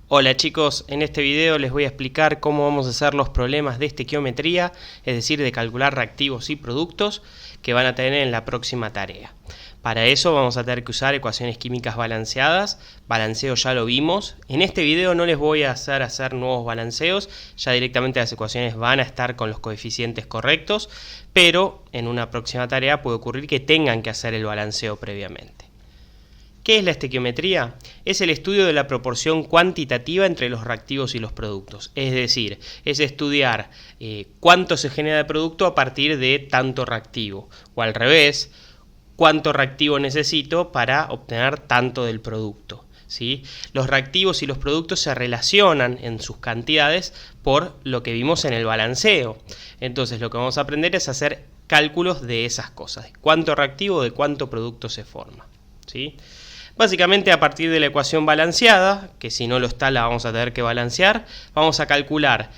Hola chicos, en este video les voy a explicar cómo vamos a hacer los problemas de estequiometría, es decir, de calcular reactivos y productos que van a tener en la próxima tarea. Para eso vamos a tener que usar ecuaciones químicas balanceadas, balanceo ya lo vimos. En este video no les voy a hacer nuevos balanceos, ya directamente las ecuaciones van a estar con los coeficientes correctos, pero en una próxima tarea puede ocurrir que tengan que hacer el balanceo previamente. ¿Qué es la estequiometría? Es el estudio de la proporción cuantitativa entre los reactivos y los productos. Es decir, es estudiar cuánto se genera de producto a partir de tanto reactivo. O al revés, cuánto reactivo necesito para obtener tanto del producto. ¿Sí? Los reactivos y los productos se relacionan en sus cantidades por lo que vimos en el balanceo. Entonces lo que vamos a aprender es hacer cálculos de esas cosas. Cuánto reactivo de cuánto producto se forma. ¿Sí? Básicamente a partir de la ecuación balanceada, que si no lo está la vamos a tener que balancear, vamos a calcular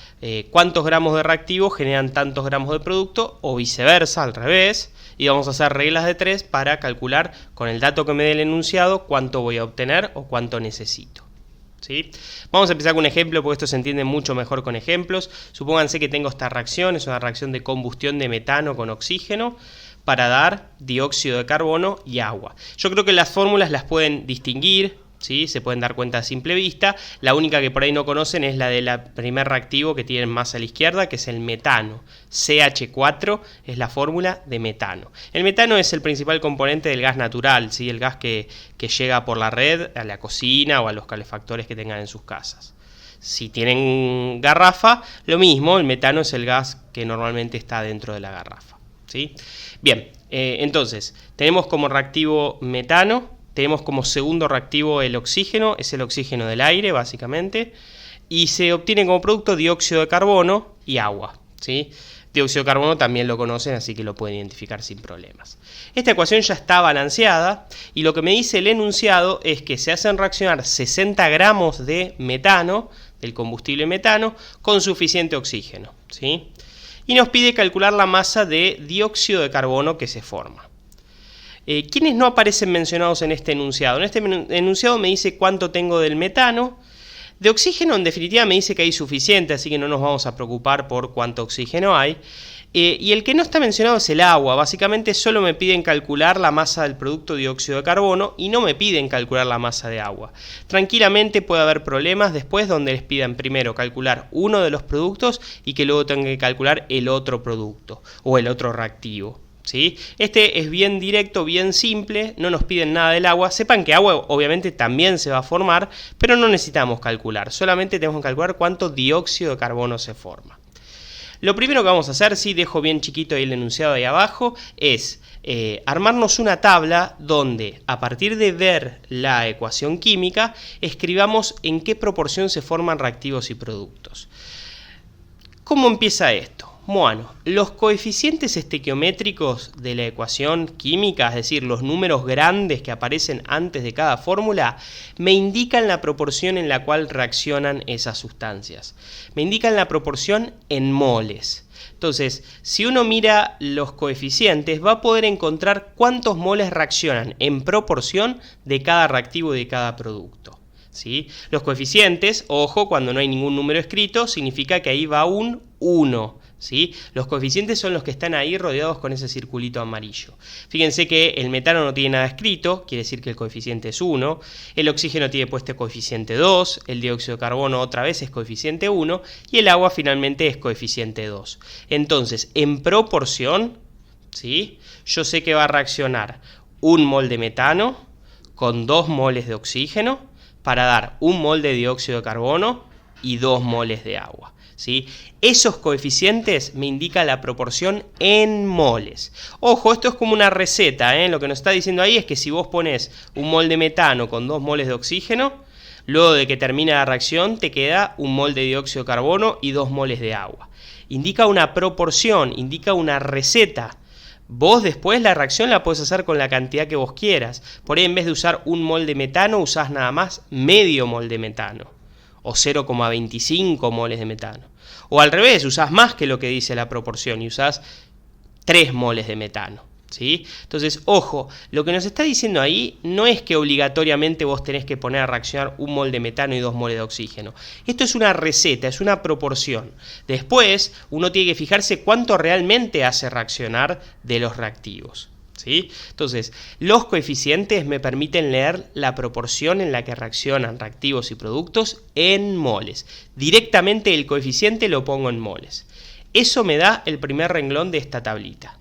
cuántos gramos de reactivo generan tantos gramos de producto o viceversa, al revés, y vamos a hacer reglas de 3 para calcular con el dato que me dé el enunciado cuánto voy a obtener o cuánto necesito. ¿Sí? Vamos a empezar con un ejemplo porque esto se entiende mucho mejor con ejemplos. Supónganse que tengo esta reacción, es una reacción de combustión de metano con oxígeno para dar dióxido de carbono y agua. Yo creo que las fórmulas las pueden distinguir, ¿sí? Se pueden dar cuenta a simple vista. La única que por ahí no conocen es la del primer reactivo que tienen más a la izquierda, que es el metano. CH4 es la fórmula de metano. El metano es el principal componente del gas natural, ¿sí? El gas que llega por la red a la cocina o a los calefactores que tengan en sus casas. Si tienen garrafa, lo mismo, el metano es el gas que normalmente está dentro de la garrafa. ¿Sí? Bien, entonces tenemos como reactivo metano, tenemos como segundo reactivo el oxígeno, es el oxígeno del aire básicamente, y se obtiene como producto dióxido de carbono y agua. ¿Sí? Dióxido de carbono también lo conocen, así que lo pueden identificar sin problemas. Esta ecuación ya está balanceada y lo que me dice el enunciado es que se hacen reaccionar 60 gramos de metano, del combustible metano, con suficiente oxígeno. ¿Sí? Y nos pide calcular la masa de dióxido de carbono que se forma. ¿Quiénes no aparecen mencionados en este enunciado? En este enunciado me dice cuánto tengo del metano. De oxígeno en definitiva me dice que hay suficiente, así que no nos vamos a preocupar por cuánto oxígeno hay. Y el que no está mencionado es el agua. Básicamente solo me piden calcular la masa del producto dióxido de carbono y no me piden calcular la masa de agua. Tranquilamente puede haber problemas después donde les pidan primero calcular uno de los productos y que luego tengan que calcular el otro producto o el otro reactivo. ¿Sí? Este es bien directo, bien simple, no nos piden nada del agua. Sepan que agua obviamente también se va a formar, pero no necesitamos calcular, solamente tenemos que calcular cuánto dióxido de carbono se forma. Lo primero que vamos a hacer, si dejo bien chiquito ahí el enunciado ahí abajo, es armarnos una tabla donde a partir de ver la ecuación química escribamos en qué proporción se forman reactivos y productos. ¿Cómo empieza esto? Bueno, los coeficientes estequiométricos de la ecuación química, es decir, los números grandes que aparecen antes de cada fórmula, me indican la proporción en la cual reaccionan esas sustancias. Me indican la proporción en moles. Entonces, si uno mira los coeficientes, va a poder encontrar cuántos moles reaccionan en proporción de cada reactivo y de cada producto. ¿Sí? Los coeficientes, ojo, cuando no hay ningún número escrito, significa que ahí va un 1. ¿Sí? Los coeficientes son los que están ahí rodeados con ese circulito amarillo. Fíjense que el metano no tiene nada escrito, quiere decir que el coeficiente es 1, el oxígeno tiene puesto coeficiente 2, el dióxido de carbono otra vez es coeficiente 1 y el agua finalmente es coeficiente 2. Entonces, en proporción, ¿sí? Yo sé que va a reaccionar 1 mol de metano con 2 moles de oxígeno para dar 1 mol de dióxido de carbono y 2 moles de agua. ¿Sí? Esos coeficientes me indican la proporción en moles. Ojo, esto es como una receta, ¿eh? Lo que nos está diciendo ahí es que si vos pones 1 mol de metano con 2 moles de oxígeno, luego de que termine la reacción te queda 1 mol de dióxido de carbono y 2 moles de agua. Indica una proporción, indica una receta. Vos después la reacción la podés hacer con la cantidad que vos quieras. Por ahí en vez de usar 1 mol de metano usás nada más medio mol de metano. O 0,25 moles de metano. O al revés, usás más que lo que dice la proporción y usás 3 moles de metano. ¿Sí? Entonces, ojo, lo que nos está diciendo ahí no es que obligatoriamente vos tenés que poner a reaccionar 1 mol de metano y 2 moles de oxígeno. Esto es una receta, es una proporción. Después, uno tiene que fijarse cuánto realmente hace reaccionar de los reactivos. ¿Sí? Entonces, los coeficientes me permiten leer la proporción en la que reaccionan reactivos y productos en moles. Directamente el coeficiente lo pongo en moles. Eso me da el primer renglón de esta tablita.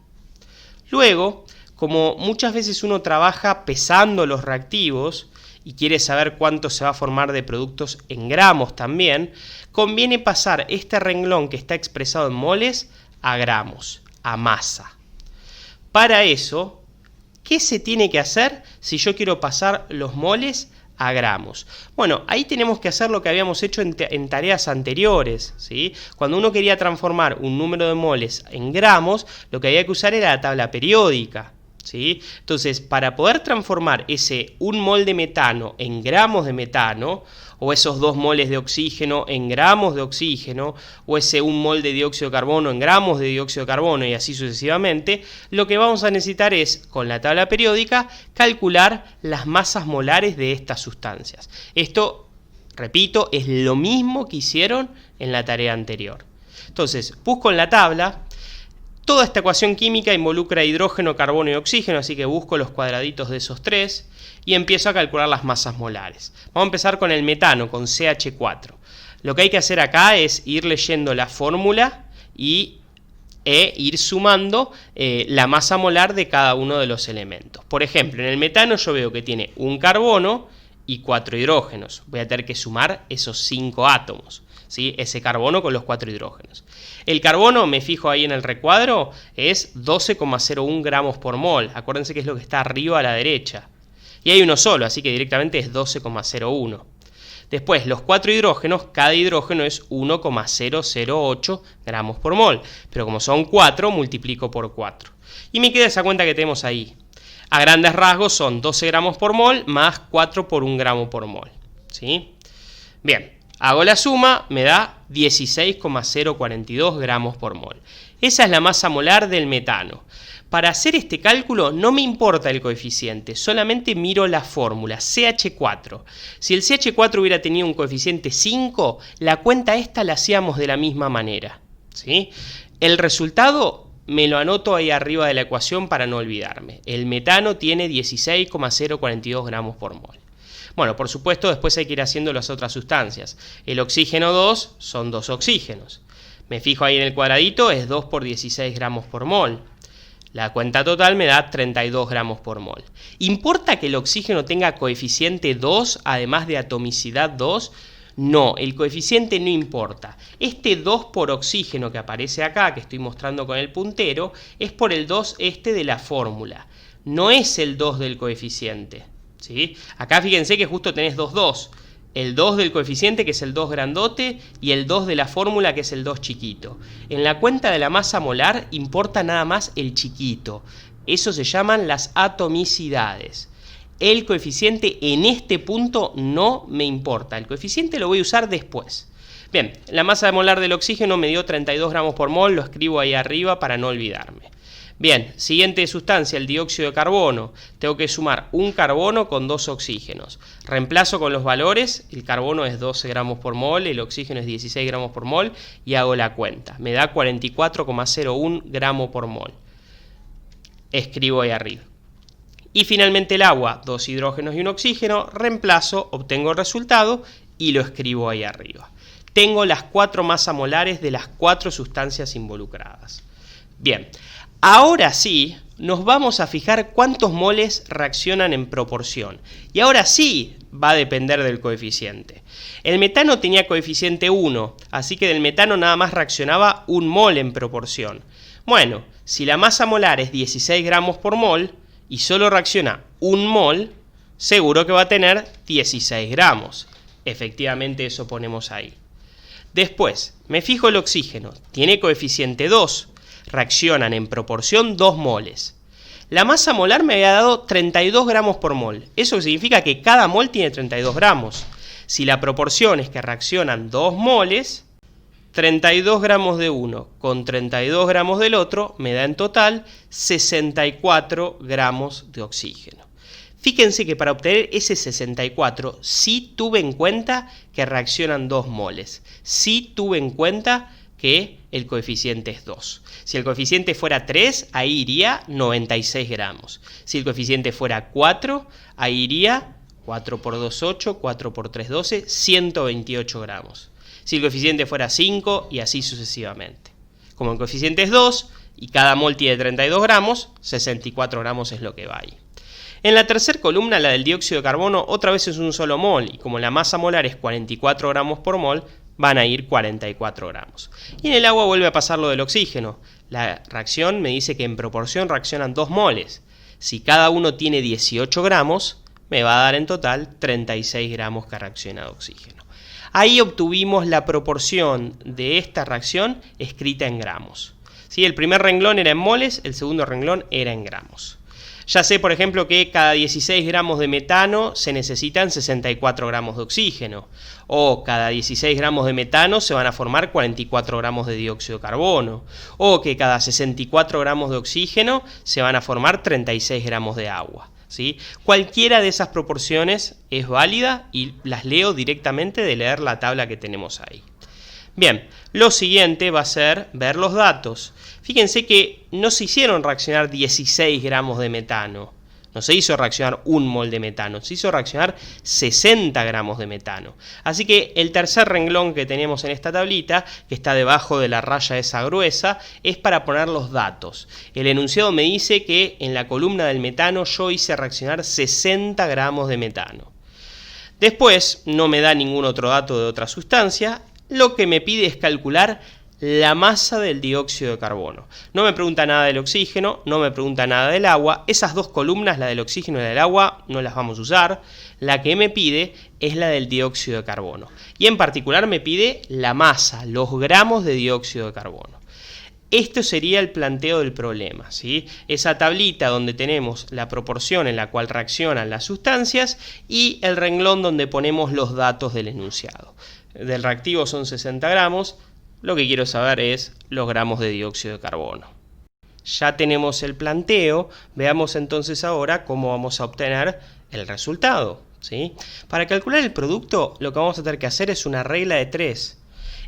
Luego, como muchas veces uno trabaja pesando los reactivos y quiere saber cuánto se va a formar de productos en gramos también, conviene pasar este renglón que está expresado en moles a gramos, a masa. Para eso, ¿qué se tiene que hacer si yo quiero pasar los moles a gramos? Bueno, ahí tenemos que hacer lo que habíamos hecho en tareas anteriores, ¿sí? Cuando uno quería transformar un número de moles en gramos, lo que había que usar era la tabla periódica, ¿sí? Entonces, para poder transformar ese 1 mol de metano en gramos de metano, o esos 2 moles de oxígeno en gramos de oxígeno, o ese 1 mol de dióxido de carbono en gramos de dióxido de carbono, y así sucesivamente, lo que vamos a necesitar es, con la tabla periódica, calcular las masas molares de estas sustancias. Esto, repito, es lo mismo que hicieron en la tarea anterior. Entonces, busco en la tabla. Toda esta ecuación química involucra hidrógeno, carbono y oxígeno, así que busco los cuadraditos de esos tres y empiezo a calcular las masas molares. Vamos a empezar con el metano, con CH4. Lo que hay que hacer acá es ir leyendo la fórmula e ir sumando la masa molar de cada uno de los elementos. Por ejemplo, en el metano yo veo que tiene un carbono y 4 hidrógenos. Voy a tener que sumar esos 5 átomos, ¿sí? Ese carbono con los 4 hidrógenos. El carbono, me fijo ahí en el recuadro, es 12,01 gramos por mol. Acuérdense que es lo que está arriba a la derecha. Y hay uno solo, así que directamente es 12,01. Después, los 4 hidrógenos, cada hidrógeno es 1,008 gramos por mol. Pero como son 4, multiplico por 4. Y me queda esa cuenta que tenemos ahí. A grandes rasgos son 12 gramos por mol más 4 por 1 gramo por mol, ¿sí? Bien, hago la suma, me da 16,042 gramos por mol. Esa es la masa molar del metano. Para hacer este cálculo no me importa el coeficiente, solamente miro la fórmula, CH4. Si el CH4 hubiera tenido un coeficiente 5, la cuenta esta la hacíamos de la misma manera, ¿sí? El resultado me lo anoto ahí arriba de la ecuación para no olvidarme. El metano tiene 16,042 gramos por mol. Bueno, por supuesto, después hay que ir haciendo las otras sustancias. El oxígeno 2 son 2 oxígenos. Me fijo ahí en el cuadradito, es 2 por 16 gramos por mol. La cuenta total me da 32 gramos por mol. ¿Importa que el oxígeno tenga coeficiente 2, además de atomicidad 2? No, el coeficiente no importa. Este 2 por oxígeno que aparece acá, que estoy mostrando con el puntero, es por el 2 de la fórmula. No es el 2 del coeficiente, ¿sí? Acá fíjense que justo tenés 2. El 2 del coeficiente, que es el 2 grandote, y el 2 de la fórmula, que es el 2 chiquito. En la cuenta de la masa molar importa nada más el chiquito. Eso se llaman las atomicidades. El coeficiente en este punto no me importa. El coeficiente lo voy a usar después. Bien, la masa molar del oxígeno me dio 32 gramos por mol. Lo escribo ahí arriba para no olvidarme. Bien, siguiente sustancia, el dióxido de carbono. Tengo que sumar un carbono con 2 oxígenos. Reemplazo con los valores, el carbono es 12 gramos por mol, el oxígeno es 16 gramos por mol y hago la cuenta. Me da 44,01 gramos por mol. Escribo ahí arriba. Y finalmente el agua, 2 hidrógenos y un oxígeno, reemplazo, obtengo el resultado y lo escribo ahí arriba. Tengo las 4 masas molares de las 4 sustancias involucradas. Bien. Ahora sí, nos vamos a fijar cuántos moles reaccionan en proporción. Y ahora sí va a depender del coeficiente. El metano tenía coeficiente 1, así que del metano nada más reaccionaba 1 mol en proporción. Bueno, si la masa molar es 16 gramos por mol y solo reacciona 1 mol, seguro que va a tener 16 gramos. Efectivamente eso ponemos ahí. Después, me fijo el oxígeno, tiene coeficiente 2. Reaccionan en proporción 2 moles. La masa molar me había dado 32 gramos por mol. Eso significa que cada mol tiene 32 gramos. Si la proporción es que reaccionan 2 moles, 32 gramos de uno con 32 gramos del otro me da en total 64 gramos de oxígeno. Fíjense que para obtener ese 64 sí tuve en cuenta que reaccionan 2 moles. Sí tuve en cuenta que el coeficiente es 2. Si el coeficiente fuera 3, ahí iría 96 gramos. Si el coeficiente fuera 4, ahí iría 4 por 2, 8, 4 por 3, 12, 128 gramos. Si el coeficiente fuera 5 y así sucesivamente. Como el coeficiente es 2 y cada mol tiene 32 gramos, 64 gramos es lo que va ahí. En la tercera columna, la del dióxido de carbono, otra vez es un solo mol y como la masa molar es 44 gramos por mol, van a ir 44 gramos. Y en el agua vuelve a pasar lo del oxígeno. La reacción me dice que en proporción reaccionan 2 moles. Si cada uno tiene 18 gramos, me va a dar en total 36 gramos que reacciona de oxígeno. Ahí obtuvimos la proporción de esta reacción escrita en gramos. ¿Sí? El primer renglón era en moles, el segundo renglón era en gramos. Ya sé, por ejemplo, que cada 16 gramos de metano se necesitan 64 gramos de oxígeno. O cada 16 gramos de metano se van a formar 44 gramos de dióxido de carbono. O que cada 64 gramos de oxígeno se van a formar 36 gramos de agua. ¿Sí? Cualquiera de esas proporciones es válida y las leo directamente de leer la tabla que tenemos ahí. Bien, lo siguiente va a ser ver los datos. Fíjense que no se hicieron reaccionar 16 gramos de metano. No se hizo reaccionar 1 mol de metano, se hizo reaccionar 60 gramos de metano. Así que el tercer renglón que tenemos en esta tablita, que está debajo de la raya esa gruesa, es para poner los datos. El enunciado me dice que en la columna del metano yo hice reaccionar 60 gramos de metano. Después no me da ningún otro dato de otra sustancia. Lo que me pide es calcular la masa del dióxido de carbono. No me pregunta nada del oxígeno, no me pregunta nada del agua. Esas dos columnas, la del oxígeno y la del agua, no las vamos a usar. La que me pide es la del dióxido de carbono. Y en particular me pide la masa, los gramos de dióxido de carbono. Esto sería el planteo del problema, ¿sí? Esa tablita donde tenemos la proporción en la cual reaccionan las sustancias y el renglón donde ponemos los datos del enunciado. Del reactivo son 60 gramos. Lo que quiero saber es los gramos de dióxido de carbono. Ya tenemos el planteo, veamos entonces ahora cómo vamos a obtener el resultado, ¿sí? Para calcular el producto lo que vamos a tener que hacer es una regla de 3.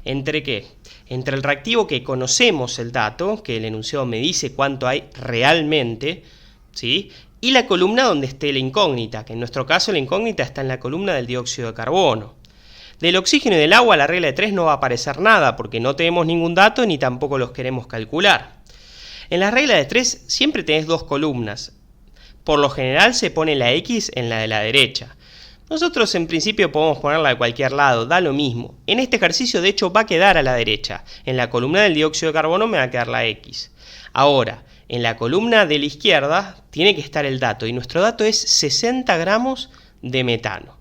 ¿Entre qué? Entre el reactivo que conocemos el dato, que el enunciado me dice cuánto hay realmente, ¿sí? Y la columna donde esté la incógnita, que en nuestro caso la incógnita está en la columna del dióxido de carbono. Del oxígeno y del agua la regla de 3 no va a aparecer nada porque no tenemos ningún dato ni tampoco los queremos calcular. En la regla de 3 siempre tenés dos columnas. Por lo general se pone la X en la de la derecha. Nosotros en principio podemos ponerla de cualquier lado, da lo mismo. En este ejercicio de hecho va a quedar a la derecha. En la columna del dióxido de carbono me va a quedar la X. Ahora, en la columna de la izquierda tiene que estar el dato y nuestro dato es 60 gramos de metano.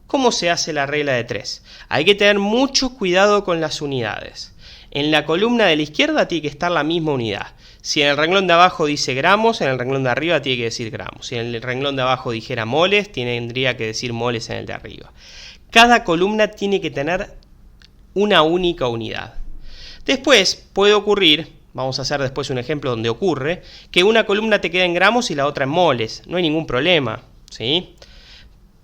¿Cómo se hace la regla de 3? Hay que tener mucho cuidado con las unidades. En la columna de la izquierda tiene que estar la misma unidad. Si en el renglón de abajo dice gramos, en el renglón de arriba tiene que decir gramos. Si en el renglón de abajo dijera moles, tendría que decir moles en el de arriba. Cada columna tiene que tener una única unidad. Después puede ocurrir, vamos a hacer después un ejemplo donde ocurre, que una columna te quede en gramos y la otra en moles. No hay ningún problema, ¿sí?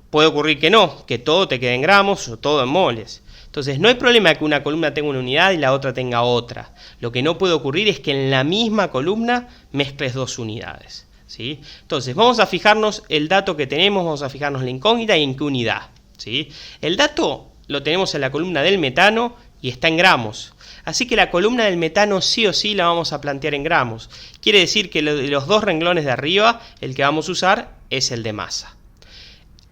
Puede ocurrir que no, que todo te quede en gramos o todo en moles. Entonces no hay problema que una columna tenga una unidad y la otra tenga otra. Lo que no puede ocurrir es que en la misma columna mezcles dos unidades, ¿sí? Entonces vamos a fijarnos el dato que tenemos, vamos a fijarnos la incógnita y en qué unidad, ¿sí? El dato lo tenemos en la columna del metano y está en gramos. Así que la columna del metano sí o sí la vamos a plantear en gramos. Quiere decir que de los dos renglones de arriba, el que vamos a usar es el de masa.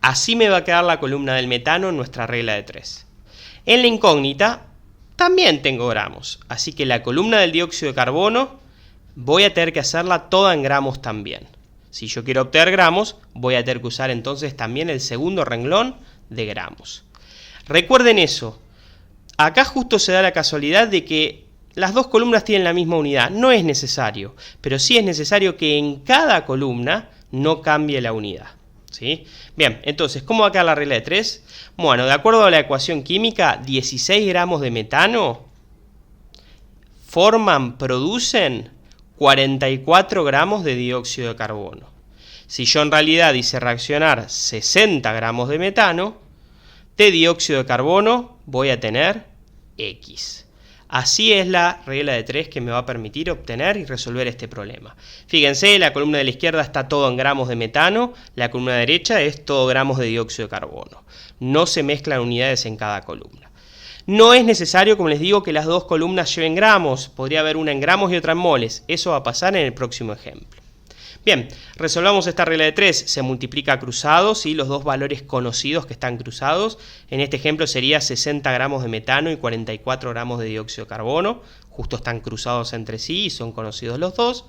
Así me va a quedar la columna del metano en nuestra regla de 3. En la incógnita también tengo gramos, así que la columna del dióxido de carbono voy a tener que hacerla toda en gramos también. Si yo quiero obtener gramos, voy a tener que usar entonces también el segundo renglón de gramos. Recuerden eso, acá justo se da la casualidad de que las dos columnas tienen la misma unidad, no es necesario, pero sí es necesario que en cada columna no cambie la unidad. ¿Sí? Bien, entonces, ¿cómo va a quedar la regla de 3? Bueno, de acuerdo a la ecuación química, 16 gramos de metano producen 44 gramos de dióxido de carbono. Si yo en realidad hice reaccionar 60 gramos de metano, de dióxido de carbono voy a tener X. Así es la regla de 3 que me va a permitir obtener y resolver este problema. Fíjense, la columna de la izquierda está todo en gramos de metano, la columna derecha es todo gramos de dióxido de carbono. No se mezclan unidades en cada columna. No es necesario, como les digo, que las dos columnas lleven gramos, podría haber una en gramos y otra en moles. Eso va a pasar en el próximo ejemplo. Bien, resolvamos esta regla de 3, se multiplica cruzado, ¿sí? Los dos valores conocidos que están cruzados. En este ejemplo sería 60 gramos de metano y 44 gramos de dióxido de carbono, justo están cruzados entre sí y son conocidos los dos.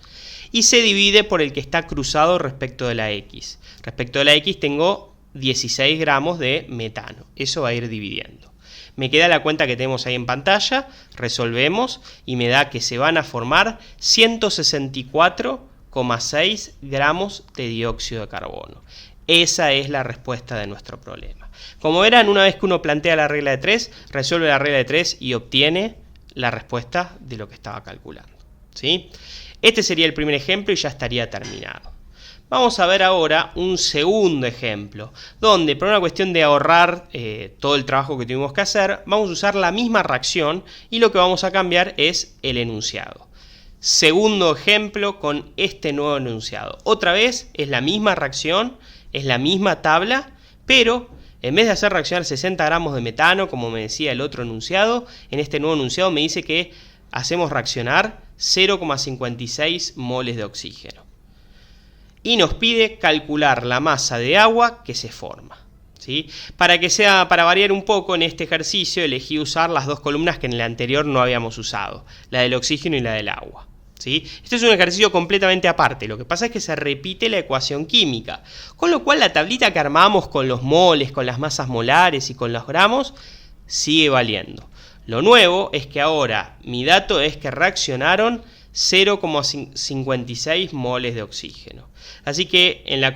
Y se divide por el que está cruzado respecto de la X. Respecto de la X tengo 16 gramos de metano, eso va a ir dividiendo. Me queda la cuenta que tenemos ahí en pantalla, resolvemos y me da que se van a formar 164,6 gramos de dióxido de carbono. Esa es la respuesta de nuestro problema. Como verán, una vez que uno plantea la regla de 3, resuelve la regla de 3 y obtiene la respuesta de lo que estaba calculando, ¿sí? Este sería el primer ejemplo y ya estaría terminado. Vamos a ver ahora un segundo ejemplo, donde por una cuestión de ahorrar todo el trabajo que tuvimos que hacer, vamos a usar la misma reacción y lo que vamos a cambiar es el enunciado. Segundo ejemplo con este nuevo enunciado. Otra vez es la misma reacción, es la misma tabla, pero en vez de hacer reaccionar 60 gramos de metano, como me decía el otro enunciado, en este nuevo enunciado me dice que hacemos reaccionar 0,56 moles de oxígeno. Y nos pide calcular la masa de agua que se forma, ¿sí? Para variar un poco en este ejercicio elegí usar las dos columnas que en el anterior no habíamos usado, la del oxígeno y la del agua, ¿sí? Este es un ejercicio completamente aparte, lo que pasa es que se repite la ecuación química, con lo cual la tablita que armamos con los moles, con las masas molares y con los gramos, sigue valiendo. Lo nuevo es que ahora mi dato es que reaccionaron 0,56 moles de oxígeno. Así que en la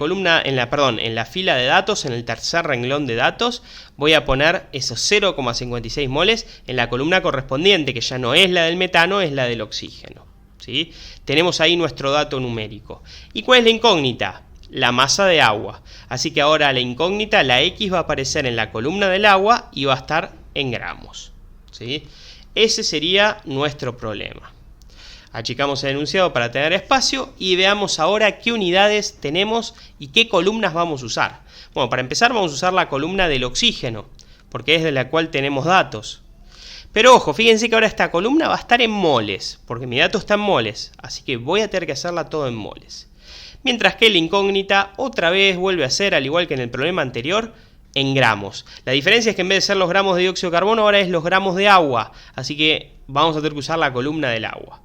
fila de datos, en el tercer renglón de datos, voy a poner esos 0,56 moles en la columna correspondiente, que ya no es la del metano, es la del oxígeno, ¿sí? Tenemos ahí nuestro dato numérico. ¿Y cuál es la incógnita? La masa de agua. Así que ahora la incógnita, la X, va a aparecer en la columna del agua y va a estar en gramos, ¿sí? Ese sería nuestro problema. Achicamos el enunciado para tener espacio y veamos ahora qué unidades tenemos y qué columnas vamos a usar. Bueno, para empezar vamos a usar la columna del oxígeno, porque es de la cual tenemos datos. Pero ojo, fíjense que ahora esta columna va a estar en moles, porque mi dato está en moles, así que voy a tener que hacerla todo en moles. Mientras que la incógnita otra vez vuelve a ser, al igual que en el problema anterior, en gramos. La diferencia es que en vez de ser los gramos de dióxido de carbono, ahora es los gramos de agua, así que vamos a tener que usar la columna del agua.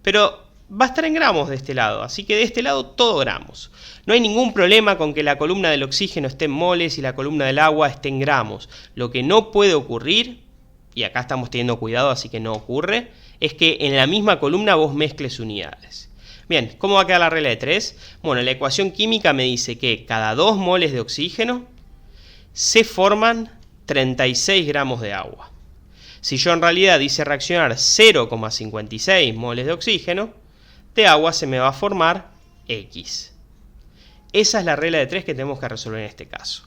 Pero va a estar en gramos de este lado, así que de este lado todo gramos. No hay ningún problema con que la columna del oxígeno esté en moles y la columna del agua esté en gramos. Lo que no puede ocurrir, y acá estamos teniendo cuidado así que no ocurre, es que en la misma columna vos mezcles unidades. Bien, ¿cómo va a quedar la regla de 3? Bueno, la ecuación química me dice que cada 2 moles de oxígeno se forman 36 gramos de agua. Si yo en realidad hice reaccionar 0,56 moles de oxígeno, de agua se me va a formar X. Esa es la regla de 3 que tenemos que resolver en este caso.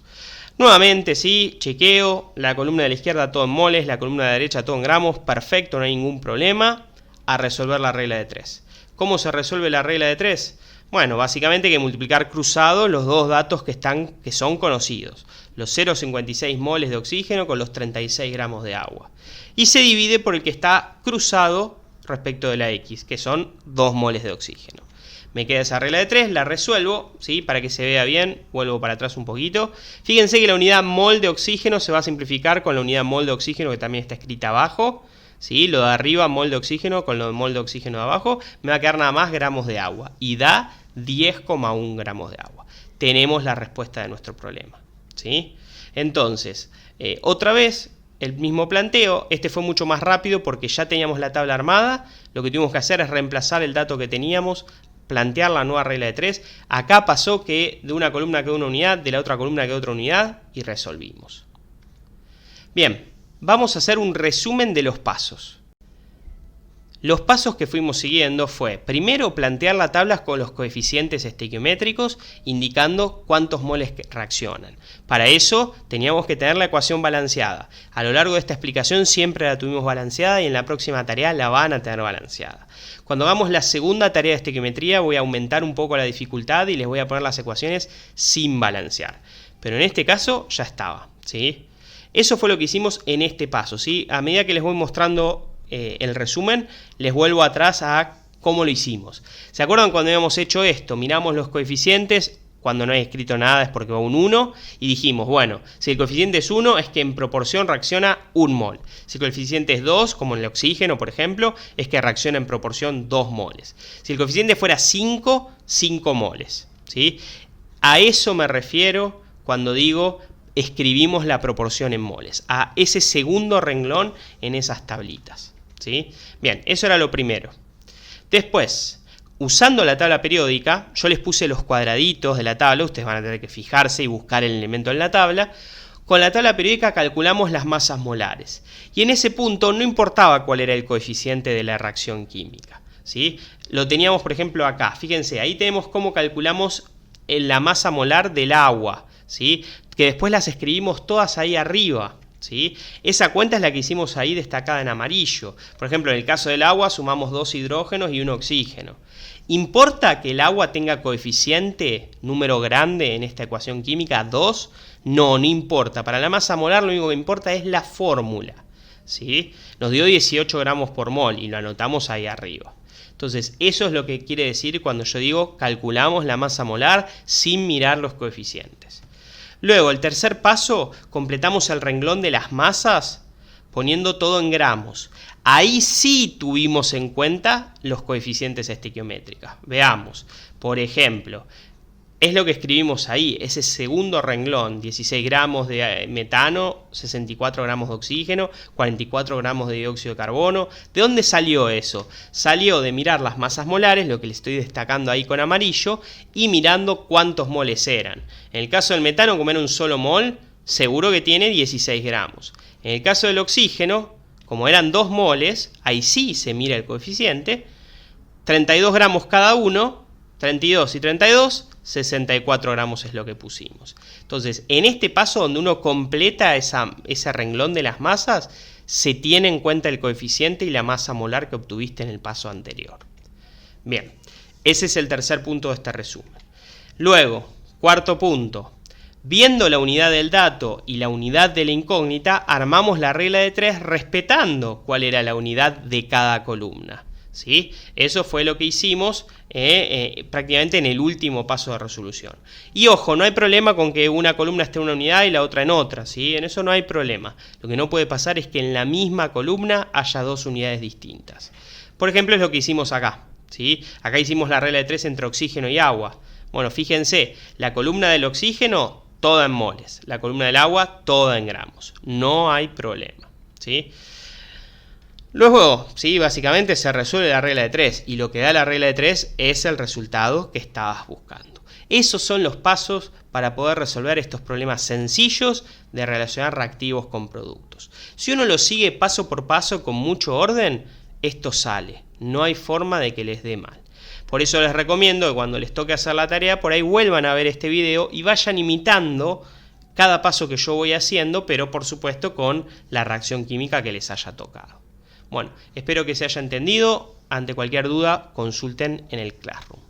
Nuevamente, sí, chequeo, la columna de la izquierda todo en moles, la columna de la derecha todo en gramos, perfecto, no hay ningún problema, a resolver la regla de 3. ¿Cómo se resuelve la regla de 3? Bueno, básicamente hay que multiplicar cruzado los dos datos que son conocidos. Los 0,56 moles de oxígeno con los 36 gramos de agua. Y se divide por el que está cruzado respecto de la X, que son 2 moles de oxígeno. Me queda esa regla de 3, la resuelvo, ¿sí? Para que se vea bien, vuelvo para atrás un poquito. Fíjense que la unidad mol de oxígeno se va a simplificar con la unidad mol de oxígeno que también está escrita abajo, ¿sí? Lo de arriba, mol de oxígeno, con lo de mol de oxígeno de abajo, me va a quedar nada más gramos de agua. Y da 10,1 gramos de agua. Tenemos la respuesta de nuestro problema, ¿sí? Entonces, otra vez, el mismo planteo. Este fue mucho más rápido porque ya teníamos la tabla armada. Lo que tuvimos que hacer es reemplazar el dato que teníamos, plantear la nueva regla de 3. Acá pasó que de una columna quedó una unidad, de la otra columna quedó otra unidad y resolvimos. Bien, vamos a hacer un resumen de los pasos. Los pasos que fuimos siguiendo fue, primero, plantear la tabla con los coeficientes estequiométricos indicando cuántos moles reaccionan. Para eso teníamos que tener la ecuación balanceada. A lo largo de esta explicación siempre la tuvimos balanceada y en la próxima tarea la van a tener balanceada. Cuando hagamos la segunda tarea de estequiometría voy a aumentar un poco la dificultad y les voy a poner las ecuaciones sin balancear. Pero en este caso ya estaba, ¿sí? Eso fue lo que hicimos en este paso, ¿sí? A medida que les voy mostrando el resumen, les vuelvo atrás a cómo lo hicimos. ¿Se acuerdan cuando habíamos hecho esto? Miramos los coeficientes, cuando no hay escrito nada es porque va un 1, y dijimos, bueno, si el coeficiente es 1 es que en proporción reacciona 1 mol. Si el coeficiente es 2, como en el oxígeno, por ejemplo, es que reacciona en proporción 2 moles. Si el coeficiente fuera 5, 5 moles, ¿sí? A eso me refiero cuando digo escribimos la proporción en moles, a ese segundo renglón en esas tablitas, ¿sí? Bien, eso era lo primero. Después, usando la tabla periódica, yo les puse los cuadraditos de la tabla, ustedes van a tener que fijarse y buscar el elemento en la tabla. Con la tabla periódica calculamos las masas molares, y en ese punto no importaba cuál era el coeficiente de la reacción química, ¿sí? Lo teníamos, por ejemplo, acá, fíjense, ahí tenemos cómo calculamos la masa molar del agua, ¿sí? Que después las escribimos todas ahí arriba, ¿sí? Esa cuenta es la que hicimos ahí destacada en amarillo. Por ejemplo, en el caso del agua sumamos 2 hidrógenos y 1 oxígeno. ¿Importa que el agua tenga coeficiente, número grande en esta ecuación química, 2? No, no importa. Para la masa molar lo único que importa es la fórmula, ¿sí? Nos dio 18 gramos por mol y lo anotamos ahí arriba. Entonces, eso es lo que quiere decir cuando yo digo calculamos la masa molar sin mirar los coeficientes. Luego, el tercer paso, completamos el renglón de las masas poniendo todo en gramos. Ahí sí tuvimos en cuenta los coeficientes estequiométricos. Veamos, por ejemplo, es lo que escribimos ahí, ese segundo renglón, 16 gramos de metano, 64 gramos de oxígeno, 44 gramos de dióxido de carbono. ¿De dónde salió eso? Salió de mirar las masas molares, lo que les estoy destacando ahí con amarillo, y mirando cuántos moles eran. En el caso del metano, como era un solo mol, seguro que tiene 16 gramos. En el caso del oxígeno, como eran 2 moles, ahí sí se mira el coeficiente, 32 gramos cada uno, 32 y 32, 64 gramos es lo que pusimos. Entonces, en este paso donde uno completa ese renglón de las masas, se tiene en cuenta el coeficiente y la masa molar que obtuviste en el paso anterior. Bien, ese es el tercer punto de este resumen. Luego, cuarto punto. Viendo la unidad del dato y la unidad de la incógnita, armamos la regla de 3 respetando cuál era la unidad de cada columna, ¿sí? Eso fue lo que hicimos prácticamente en el último paso de resolución. Y ojo, no hay problema con que una columna esté en una unidad y la otra en otra, ¿sí? En eso no hay problema. Lo que no puede pasar es que en la misma columna haya 2 unidades distintas. Por ejemplo, es lo que hicimos acá, ¿sí? Acá hicimos la regla de 3 entre oxígeno y agua. Bueno, fíjense, la columna del oxígeno toda en moles, la columna del agua toda en gramos. No hay problema, ¿sí? Luego, sí, básicamente se resuelve la regla de 3 y lo que da la regla de 3 es el resultado que estabas buscando. Esos son los pasos para poder resolver estos problemas sencillos de relacionar reactivos con productos. Si uno lo sigue paso por paso con mucho orden, esto sale. No hay forma de que les dé mal. Por eso les recomiendo que cuando les toque hacer la tarea, por ahí vuelvan a ver este video y vayan imitando cada paso que yo voy haciendo, pero por supuesto con la reacción química que les haya tocado. Bueno, espero que se haya entendido. Ante cualquier duda, consulten en el Classroom.